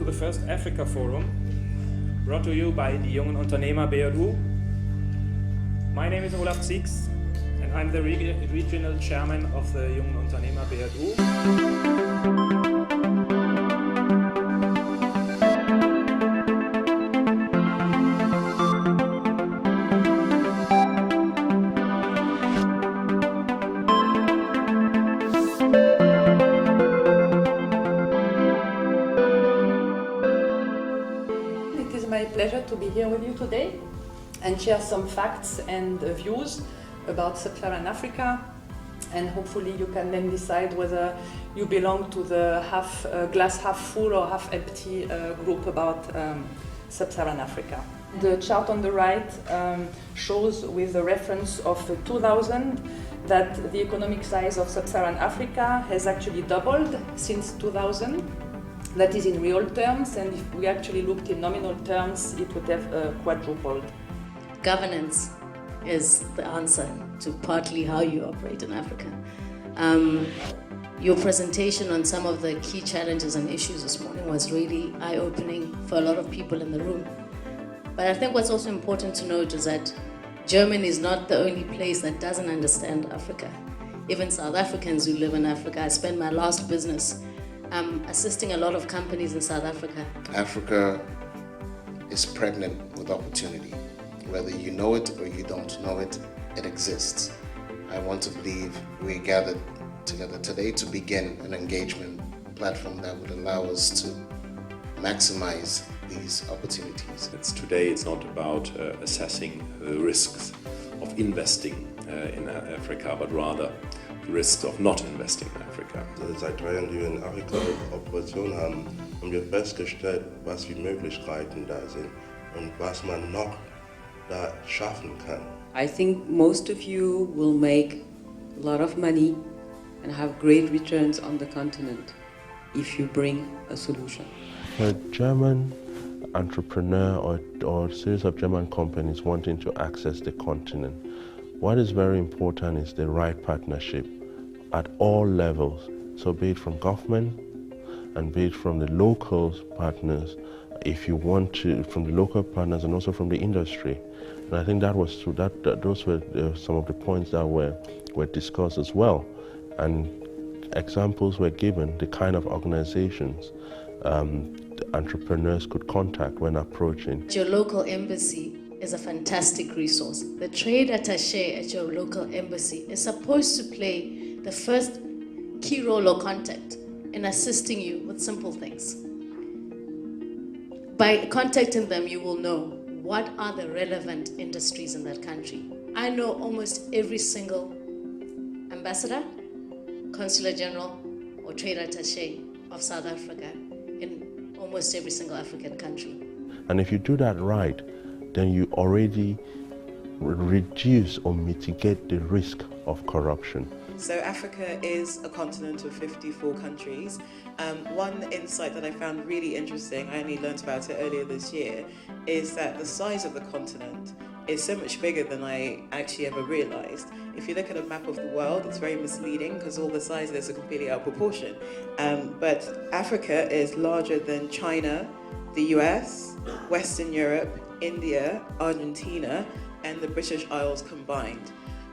the first Africa Forum, brought to you by the Jungen Unternehmer BRU. My name is Olaf Six, and I'm the regional chairman of the Jungen Unternehmer BRU. My pleasure to be here with you today and share some facts and views about Sub-Saharan Africa, and hopefully you can then decide whether you belong to the glass half full or half empty group about Sub-Saharan Africa. The chart on the right shows, with the reference of 2000, that the economic size of Sub-Saharan Africa has actually doubled since 2000. That is in real terms, and if we actually looked in nominal terms, it would have quadrupled. Governance is the answer to partly how you operate in Africa. Your presentation on some of the key challenges and issues this morning was really eye-opening for a lot of people in the room. But I think what's also important to note is that Germany is not the only place that doesn't understand Africa. Even South Africans who live in Africa. I spent my last business assisting a lot of companies in South Africa. Africa is pregnant with opportunity. Whether you know it or you don't know it, it exists. I want to believe we gathered together today to begin an engagement platform that would allow us to maximize these opportunities. Today it's not about assessing the risks of investing in Africa, but rather risks of not investing in Africa. Seit 3 Jahren, die wir in Afrika Operation haben, haben wir festgestellt, was für Möglichkeiten da sind und was man noch da schaffen kann. I think most of you will make a lot of money and have great returns on the continent if you bring a solution. A German entrepreneur or a series of German companies wanting to access the continent, what is very important is the right partnership at all levels. So be it from government and be it from the local partners, if you want to, from the local partners and also from the industry. And I think that was true. Those were some of the points that were discussed as well. And examples were given, the kind of organizations the entrepreneurs could contact when approaching. Your local embassy is a fantastic resource. The trade attaché at your local embassy is supposed to play the first key role or contact in assisting you with simple things. By contacting them, you will know what are the relevant industries in that country. I know almost every single ambassador, consular general, or trade attaché of South Africa in almost every single African country. And if you do that right, then you already reduce or mitigate the risk of corruption. So Africa is a continent of 54 countries. One insight that I found really interesting, I only learned about it earlier this year, is that the size of the continent is so much bigger than I actually ever realized. If you look at a map of the world, it's very misleading because all the sizes are completely out of proportion. But Africa is larger than China, the US, Western Europe, India, Argentina, and the British Isles combined.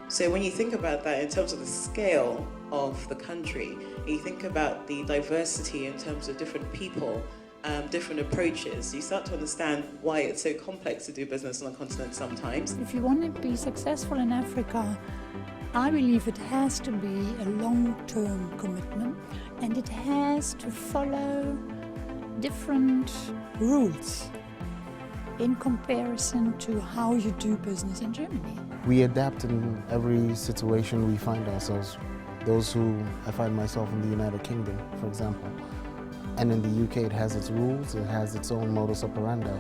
So when you think about that in terms of the scale of the country, and you think about the diversity in terms of different people, different approaches, you start to understand why it's so complex to do business on a continent sometimes. If you want to be successful in Africa, I believe it has to be a long-term commitment, and it has to follow different rules in comparison to how you do business in Germany. We adapt in every situation we find ourselves. Those who, I find myself in the United Kingdom, for example, and in the UK it has its rules, it has its own modus operandi.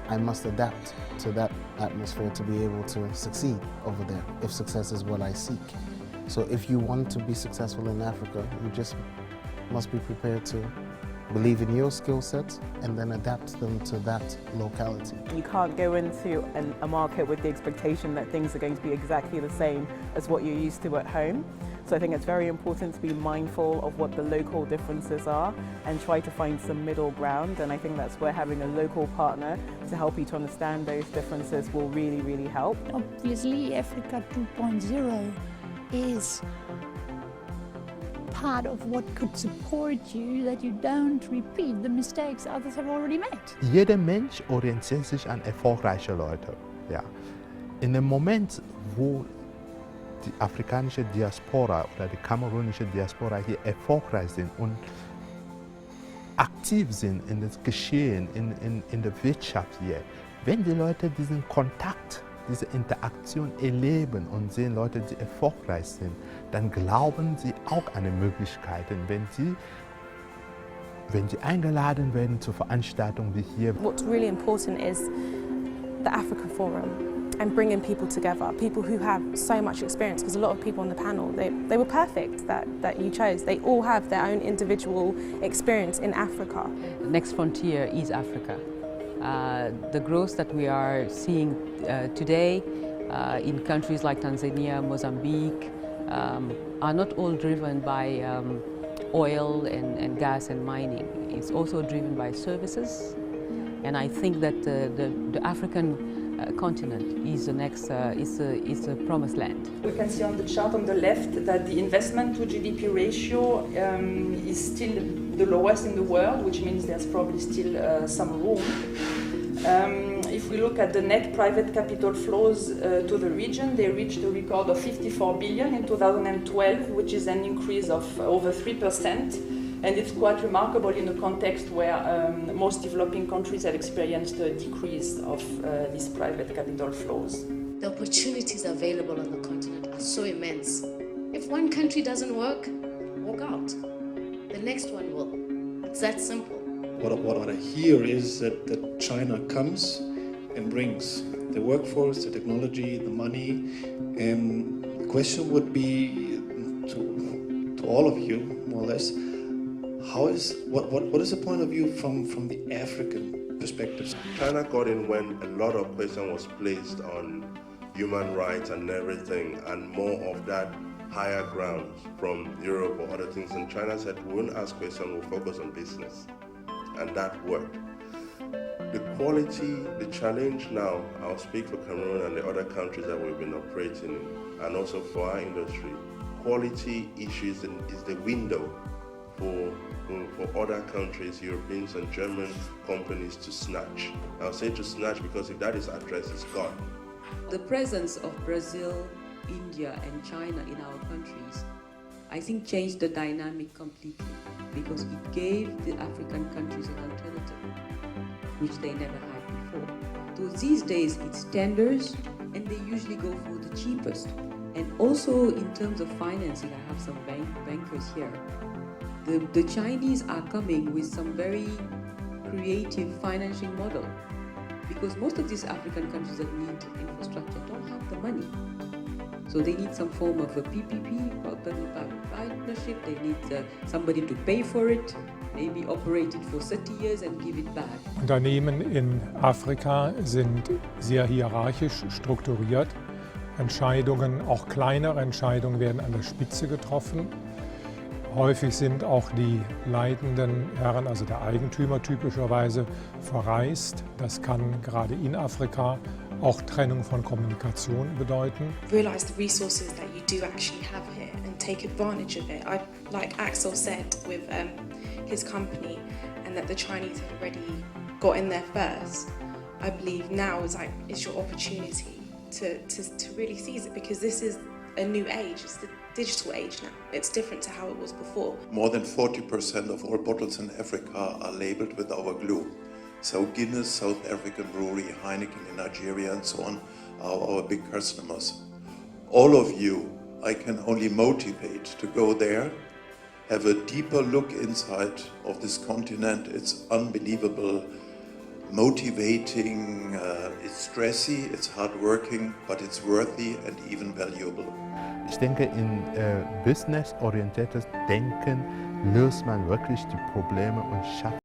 I must adapt to that atmosphere to be able to succeed over there, if success is what I seek. So if you want to be successful in Africa, you just must be prepared to believe in your skill sets and then adapt them to that locality. You can't go into a market with the expectation that things are going to be exactly the same as what you're used to at home. So I think it's very important to be mindful of what the local differences are and try to find some middle ground. And I think that's where having a local partner to help you to understand those differences will really, really help. Obviously, Africa 2.0 is part of what could support you, that you don't repeat the mistakes others have already made. Jeder Mensch orientiert sich an erfolgreiche Leute. Ja. In dem Moment, wo die afrikanische Diaspora oder die kamerunische Diaspora hier erfolgreich sind und aktiv sind in das Geschehen, in der Wirtschaft hier, wenn die Leute diesen Kontakt, diese Interaktion erleben und sehen Leute, die erfolgreich sind, dann glauben sie auch an die Möglichkeiten, wenn sie eingeladen werden zu Veranstaltungen wie hier. What's really important is the Africa Forum and bringing people together, people who have so much experience, because a lot of people on the panel, they were perfect that you chose. They all have their own individual experience in Africa. The next frontier is Africa. The growth that we are seeing today in countries like Tanzania, Mozambique, are not all driven by oil and gas and mining. It's also driven by services, and I think that the African continent is the next is a promised land. We can see on the chart on the left that the investment to GDP ratio is still the lowest in the world, which means there's probably still some room. If we look at the net private capital flows to the region, they reached a record of 54 billion in 2012, which is an increase of over 3%. And it's quite remarkable in a context where most developing countries have experienced a decrease of these private capital flows. The opportunities available on the continent are so immense. If one country doesn't work, walk out. The next one will. It's that simple. What I hear is that China comes and brings the workforce, the technology, the money. And the question would be to all of you, more or less, what is the point of view from the African perspective? China got in when a lot of question was placed on human rights and everything, and more of that higher ground from Europe or other things. And China said, we won't ask questions, we'll focus on business. And that worked. The quality, the challenge now, I'll speak for Cameroon and the other countries that we've been operating in, and also for our industry, quality issues is the window for other countries, Europeans and German companies to snatch. I'll say to snatch because if that is addressed, it's gone. The presence of Brazil, India and China in our countries, I think changed the dynamic completely because it gave the African countries an alternative, which they never had before. So these days it's tenders and they usually go for the cheapest. And also in terms of financing, I have some bankers here. The Chinese are coming with some very creative financing model because most of these African countries that need infrastructure don't have the money. So they need some form of a PPP, public-private partnership. They need somebody to pay for it, maybe operate it for 30 years and give it back. Unternehmen in Afrika sind sehr hierarchisch strukturiert. Entscheidungen, auch kleinere Entscheidungen, werden an der Spitze getroffen. Häufig sind auch die leitenden Herren, also der Eigentümer typischerweise, verreist. Das kann gerade in Afrika auch Trennung von Kommunikation bedeuten. Realize the resources that you do actually have here and take advantage of it. Like Axel said with his company, and that the Chinese have already got in there first. I believe now is your opportunity to really seize it, because this is a new age. It's the digital age now. It's different to how it was before. More than 40% of all bottles in Africa are labeled with our glue. So Guinness, South African Brewery, Heineken in Nigeria and so on are our big customers. All of you, I can only motivate to go there, have a deeper look inside of this continent. It's unbelievable, motivating, it's stressy, it's hardworking, but it's worthy and even valuable. Ich denke, in business-orientiertes Denken löst man wirklich die Probleme und schafft